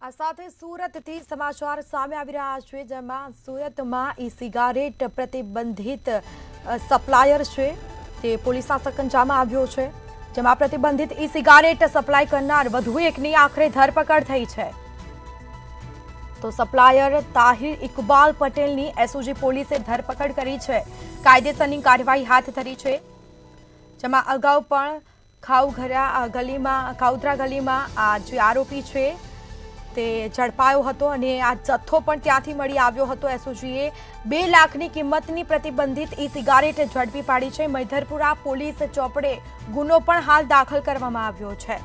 આ સાથે સુરતથી સમાચાર સામે આવી રહ્યા છે, જેમાં સુરતમાં ઈ સિગારેટ પ્રતિબંધિત સપ્લાયર છે તે પોલીસના સકંજામાં આવ્યો છે, જેમાં પ્રતિબંધિત ઈ સિગારેટ સપ્લાય કરનાર વધુ એકની આખરે ધરપકડ થઈ છે। તો સપ્લાયર તાહિર ઇકબાલ પટેલની એસઓજી પોલીસે ધરપકડ કરી છે, કાયદેસરની કાર્યવાહી હાથ ધરી છે, જેમાં અગાઉ પણ ખાઉધરા ગલીમાં આ જે આરોપી છે તે ઝડપાયો હતો અને આ જથ્થો પણ ત્યાંથી મળી આવ્યો હતો। એસઓજીએ 2 લાખની કિંમતની પ્રતિબંધિત ઈ સિગારેટ ઝડપી પાડી છે। મૈધરપુરા પોલીસ ચોપડે ગુનો પણ હાલ દાખલ કરવામાં આવ્યો છે।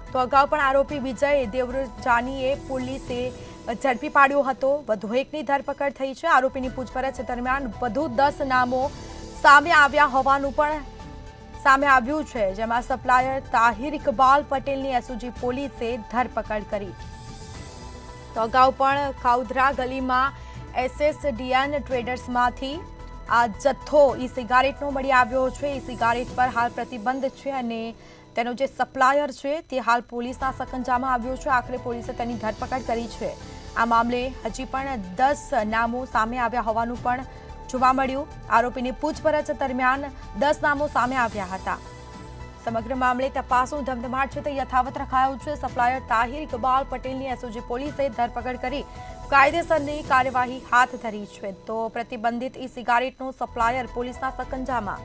તો અગાઉ પણ આરોપી વિજય દેવરજાનીએ પોલીસે ઝડપી પાડ્યો હતો, વધુ એકની ધરપકડ થઈ છે। આરોપીની પૂછપરછ દરમિયાન વધુ 10 નામો સામે આવ્યા હોવાનું પણ સામે આવ્યું છે, જેમાં સપ્લાયર તાહિર ઇકબાલ પટેલની એસઓજી પોલીસે ધરપકડ કરી। તો અગાઉ પણ ખાઉધરા ગલીમાં એસએસડીએન ટ્રેડર્સમાંથી આ જથ્થો ઈ સિગારેટનો મળી આવ્યો છે। ઈ સિગારેટ પર હાલ પ્રતિબંધ છે અને તેનો જે સપ્લાયર છે તે હાલ પોલીસના સકંજામાં આવ્યો છે। આખરે પોલીસે તેની ધરપકડ કરી છે। આ મામલે હજી પણ 10 નામો સામે આવ્યા હોવાનું પણ જોવા મળ્યું। આરોપીની પૂછપરછ દરમિયાન 10 નામો સામે આવ્યા હતા। સમગ્ર મામલે તપાસનો ધમધમાટ છે તે યથાવત રખાયો છે। સપ્લાયર તાહિર ઇકબાલ પટેલની એસઓજી પોલીસે ધરપકડ કરી કાયદેસરની કાર્યવાહી હાથ ધરી છે। તો પ્રતિબંધિત ઈ સિગારેટનો સપ્લાયર પોલીસના સકંજામાં।